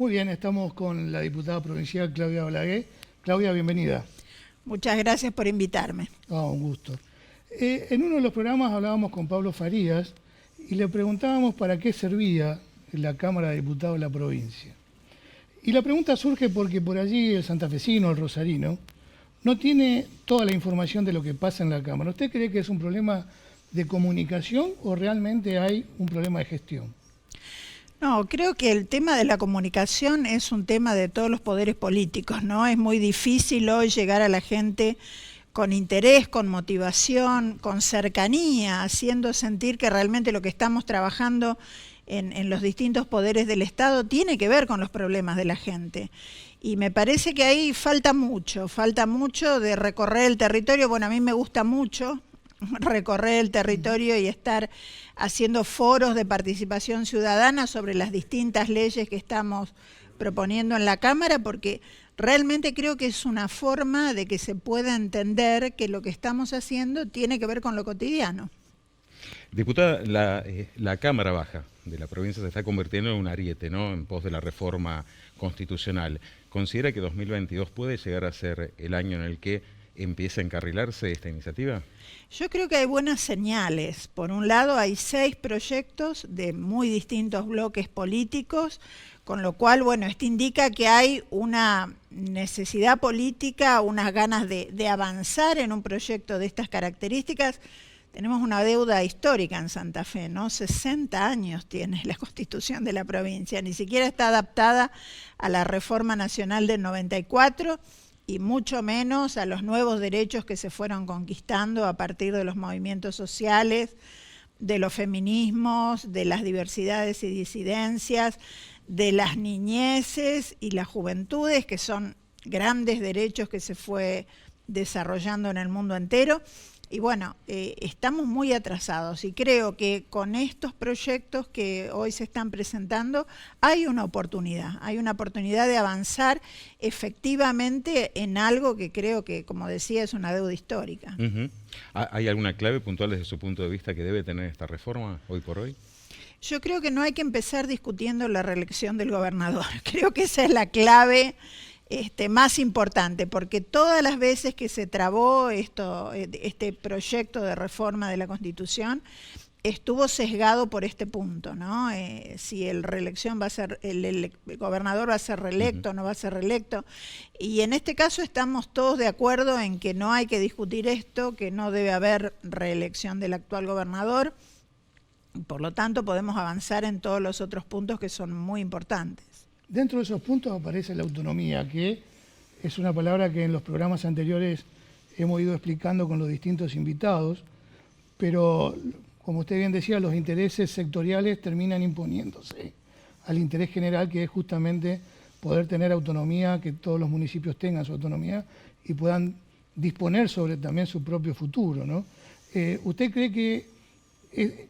Muy bien, estamos con la diputada provincial Claudia Balaguer. Claudia, bienvenida. Muchas gracias por invitarme. Un gusto. En uno de los programas hablábamos con Pablo Farías y le preguntábamos para qué servía la Cámara de Diputados de la provincia. Y la pregunta surge porque por allí el santafesino, el rosarino, no tiene toda la información de lo que pasa en la Cámara. ¿Usted cree que es un problema de comunicación o realmente hay un problema de gestión? No, creo que el tema de la comunicación es un tema de todos los poderes políticos, ¿no? Es muy difícil hoy llegar a la gente con interés, con motivación, con cercanía, haciendo sentir que realmente lo que estamos trabajando en los distintos poderes del Estado tiene que ver con los problemas de la gente. Y me parece que ahí falta mucho de recorrer el territorio. Bueno, a mí me gusta mucho recorrer el territorio y estar haciendo foros de participación ciudadana sobre las distintas leyes que estamos proponiendo en la Cámara, porque realmente creo que es una forma de que se pueda entender que lo que estamos haciendo tiene que ver con lo cotidiano. Diputada, la Cámara Baja de la provincia se está convirtiendo en un ariete, ¿no?, en pos de la reforma constitucional. ¿Considera que 2022 puede llegar a ser el año en el que empiece a encarrilarse esta iniciativa? Yo creo que hay buenas señales. Por un lado, hay 6 proyectos de muy distintos bloques políticos, con lo cual, bueno, esto indica que hay una necesidad política, unas ganas de avanzar en un proyecto de estas características. Tenemos una deuda histórica en Santa Fe, ¿no? 60 años tiene la Constitución de la provincia, ni siquiera está adaptada a la Reforma Nacional del 94, y mucho menos a los nuevos derechos que se fueron conquistando a partir de los movimientos sociales, de los feminismos, de las diversidades y disidencias, de las niñeces y las juventudes, que son grandes derechos que se fue desarrollando en el mundo entero. Y bueno, estamos muy atrasados y creo que con estos proyectos que hoy se están presentando hay una oportunidad de avanzar efectivamente en algo que creo que, como decía, es una deuda histórica. ¿Hay alguna clave puntual desde su punto de vista que debe tener esta reforma hoy por hoy? Yo creo que no hay que empezar discutiendo la reelección del gobernador. Creo que esa es la clave más importante, porque todas las veces que se trabó este proyecto de reforma de la Constitución estuvo sesgado por este punto, ¿no? Si el gobernador va a ser reelecto o no va a ser reelecto. Y en este caso estamos todos de acuerdo en que no hay que discutir esto, que no debe haber reelección del actual gobernador. Por lo tanto, podemos avanzar en todos los otros puntos que son muy importantes. Dentro de esos puntos aparece la autonomía, que es una palabra que en los programas anteriores hemos ido explicando con los distintos invitados, pero como usted bien decía, los intereses sectoriales terminan imponiéndose al interés general, que es justamente poder tener autonomía, que todos los municipios tengan su autonomía y puedan disponer sobre también su propio futuro, ¿no? ¿Usted cree que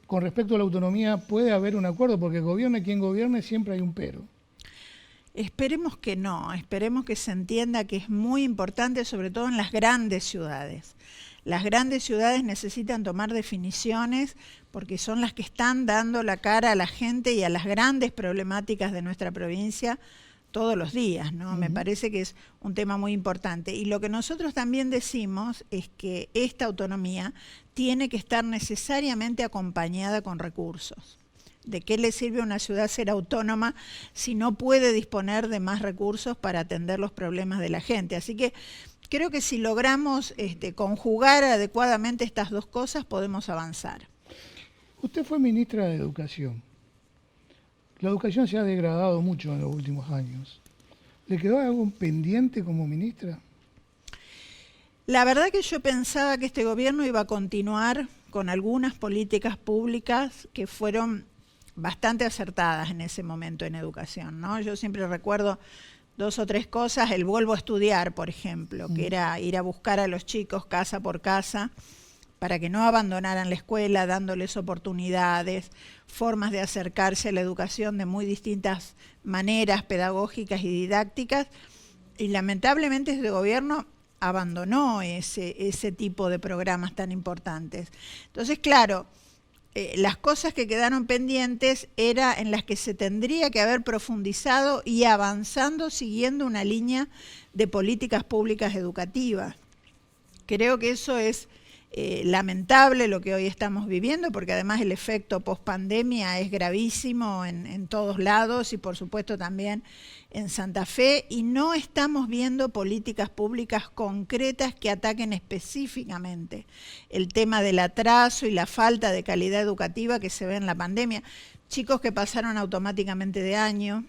con respecto a la autonomía puede haber un acuerdo? Porque gobierne quien gobierne, siempre hay un pero. Esperemos que no, esperemos que se entienda que es muy importante, sobre todo en las grandes ciudades. Las grandes ciudades necesitan tomar definiciones porque son las que están dando la cara a la gente y a las grandes problemáticas de nuestra provincia todos los días, ¿no? Me parece que es un tema muy importante. Y lo que nosotros también decimos es que esta autonomía tiene que estar necesariamente acompañada con recursos. ¿De qué le sirve a una ciudad ser autónoma si no puede disponer de más recursos para atender los problemas de la gente? Así que creo que si logramos conjugar adecuadamente estas dos cosas, podemos avanzar. Usted fue ministra de Educación. La educación se ha degradado mucho en los últimos años. ¿Le quedó algo pendiente como ministra? La verdad que yo pensaba que este gobierno iba a continuar con algunas políticas públicas que fueron bastante acertadas en ese momento en educación, ¿no? Yo siempre recuerdo 2 o 3 cosas. El Vuelvo a Estudiar, por ejemplo, que era ir a buscar a los chicos casa por casa para que no abandonaran la escuela, dándoles oportunidades, formas de acercarse a la educación de muy distintas maneras pedagógicas y didácticas. Y lamentablemente este gobierno abandonó ese tipo de programas tan importantes. Entonces, claro, las cosas que quedaron pendientes era en las que se tendría que haber profundizado y avanzando siguiendo una línea de políticas públicas educativas. Creo que eso es lamentable lo que hoy estamos viviendo, porque además el efecto post-pandemia es gravísimo en todos lados y por supuesto también en Santa Fe, y no estamos viendo políticas públicas concretas que ataquen específicamente el tema del atraso y la falta de calidad educativa que se ve en la pandemia. Chicos que pasaron automáticamente de año,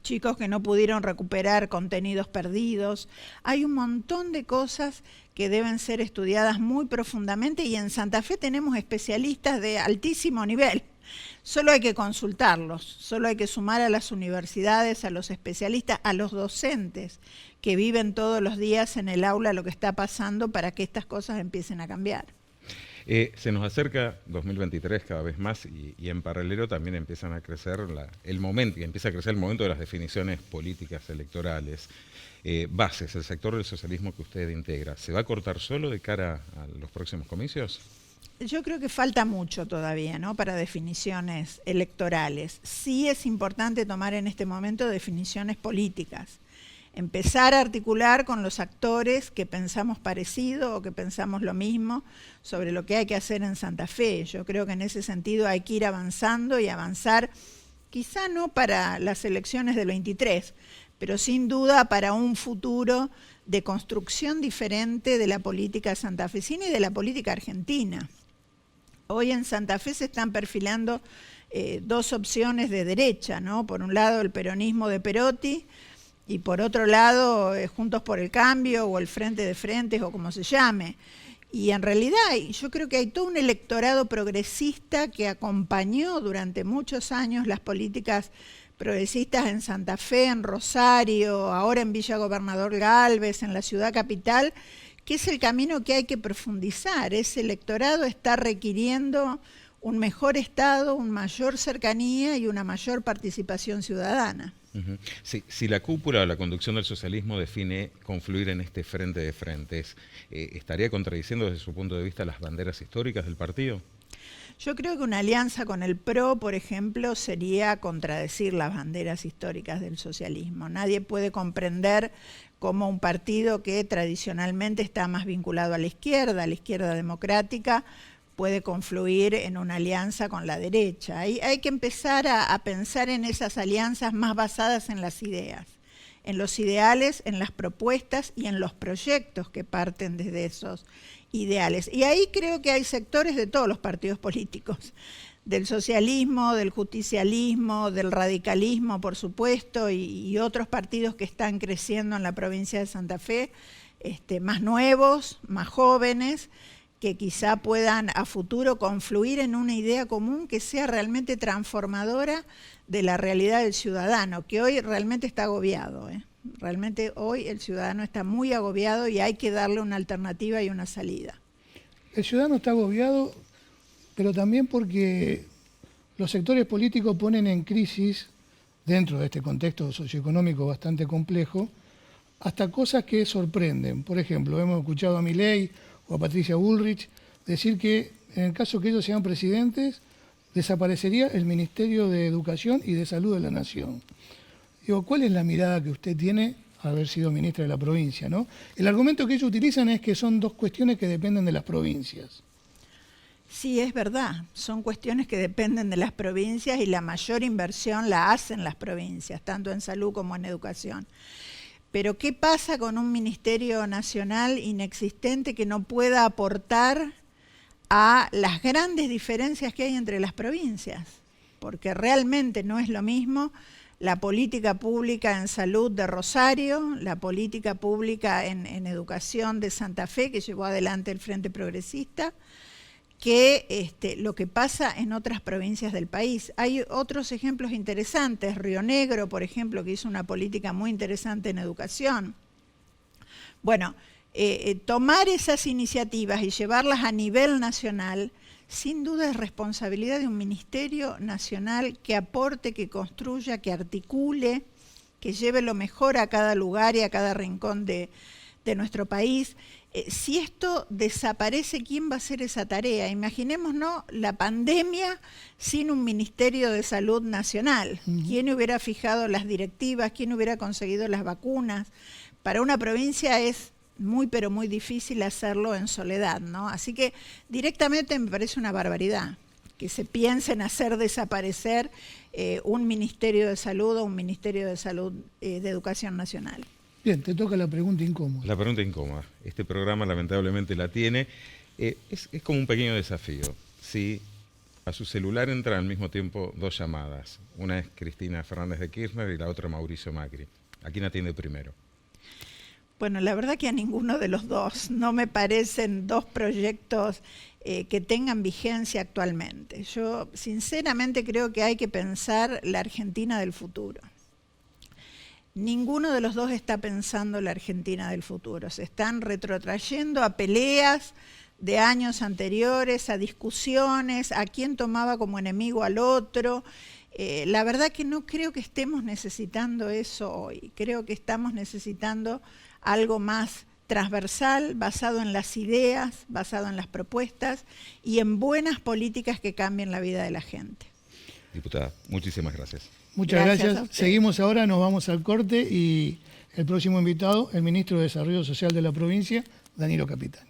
chicos que no pudieron recuperar contenidos perdidos. Hay un montón de cosas que deben ser estudiadas muy profundamente, y en Santa Fe tenemos especialistas de altísimo nivel. Solo hay que consultarlos, solo hay que sumar a las universidades, a los especialistas, a los docentes que viven todos los días en el aula lo que está pasando para que estas cosas empiecen a cambiar. Se nos acerca 2023 cada vez más y en paralelo también empiezan a crecer empieza a crecer el momento de las definiciones políticas electorales. Bases, el sector del socialismo que usted integra, ¿se va a cortar solo de cara a los próximos comicios? Yo creo que falta mucho todavía, ¿no?, para definiciones electorales. Sí es importante tomar en este momento definiciones políticas. Empezar a articular con los actores que pensamos parecido o que pensamos lo mismo sobre lo que hay que hacer en Santa Fe. Yo creo que en ese sentido hay que ir avanzando y avanzar, quizá no para las elecciones del 23, pero sin duda para un futuro de construcción diferente de la política santafesina y de la política argentina. Hoy en Santa Fe se están perfilando dos opciones de derecha, ¿no? Por un lado el peronismo de Perotti, y por otro lado Juntos por el Cambio o el Frente de Frentes o como se llame. Y en realidad yo creo que hay todo un electorado progresista que acompañó durante muchos años las políticas progresistas en Santa Fe, en Rosario, ahora en Villa Gobernador Gálvez, en la ciudad capital, que es el camino que hay que profundizar. Ese electorado está requiriendo un mejor Estado, una mayor cercanía y una mayor participación ciudadana. Si la cúpula o la conducción del socialismo define confluir en este frente de frentes, ¿estaría contradiciendo desde su punto de vista las banderas históricas del partido? Yo creo que una alianza con el PRO, por ejemplo, sería contradecir las banderas históricas del socialismo. Nadie puede comprender cómo un partido que tradicionalmente está más vinculado a la izquierda democrática, puede confluir en una alianza con la derecha. Hay que empezar a pensar en esas alianzas más basadas en las ideas, en los ideales, en las propuestas y en los proyectos que parten desde esos ideales. Y ahí creo que hay sectores de todos los partidos políticos, del socialismo, del justicialismo, del radicalismo, por supuesto, y otros partidos que están creciendo en la provincia de Santa Fe, más nuevos, más jóvenes, que quizá puedan a futuro confluir en una idea común que sea realmente transformadora de la realidad del ciudadano, que hoy realmente está agobiado. Realmente hoy el ciudadano está muy agobiado y hay que darle una alternativa y una salida. El ciudadano está agobiado, pero también porque los sectores políticos ponen en crisis, dentro de este contexto socioeconómico bastante complejo, hasta cosas que sorprenden. Por ejemplo, hemos escuchado a Milei o a Patricia Bullrich decir que en el caso que ellos sean presidentes, desaparecería el Ministerio de Educación y de Salud de la Nación. Digo, ¿cuál es la mirada que usted tiene al haber sido ministra de la provincia, ¿no? El argumento que ellos utilizan es que son dos cuestiones que dependen de las provincias. Sí, es verdad, son cuestiones que dependen de las provincias y la mayor inversión la hacen las provincias, tanto en salud como en educación. Pero ¿qué pasa con un ministerio nacional inexistente que no pueda aportar a las grandes diferencias que hay entre las provincias? Porque realmente no es lo mismo la política pública en salud de Rosario, la política pública en educación de Santa Fe, que llevó adelante el Frente Progresista, que lo que pasa en otras provincias del país. Hay otros ejemplos interesantes, Río Negro, por ejemplo, que hizo una política muy interesante en educación. Bueno, tomar esas iniciativas y llevarlas a nivel nacional, sin duda es responsabilidad de un ministerio nacional que aporte, que construya, que articule, que lleve lo mejor a cada lugar y a cada rincón del de nuestro país. Si esto desaparece, ¿quién va a hacer esa tarea? Imaginémonos la pandemia sin un Ministerio de Salud Nacional. ¿Quién hubiera fijado las directivas? ¿Quién hubiera conseguido las vacunas? Para una provincia es muy, pero muy difícil hacerlo en soledad, ¿no? Así que directamente me parece una barbaridad que se piense en hacer desaparecer un Ministerio de Salud o un Ministerio de Salud de Educación Nacional. Bien, te toca la pregunta incómoda. La pregunta incómoda. Este programa lamentablemente la tiene. Es como un pequeño desafío. Si a su celular entran al mismo tiempo 2 llamadas, una es Cristina Fernández de Kirchner y la otra Mauricio Macri, ¿a quién atiende primero? Bueno, la verdad que a ninguno de los dos. No me parecen 2 proyectos que tengan vigencia actualmente. Yo sinceramente creo que hay que pensar la Argentina del futuro. Ninguno de los dos está pensando la Argentina del futuro. Se están retrotrayendo a peleas de años anteriores, a discusiones, a quién tomaba como enemigo al otro. La verdad que no creo que estemos necesitando eso hoy. Creo que estamos necesitando algo más transversal, basado en las ideas, basado en las propuestas y en buenas políticas que cambien la vida de la gente. Diputada, muchísimas gracias. Muchas Gracias gracias. Seguimos ahora, nos vamos al corte y el próximo invitado, el ministro de Desarrollo Social de la provincia, Danilo Capitani.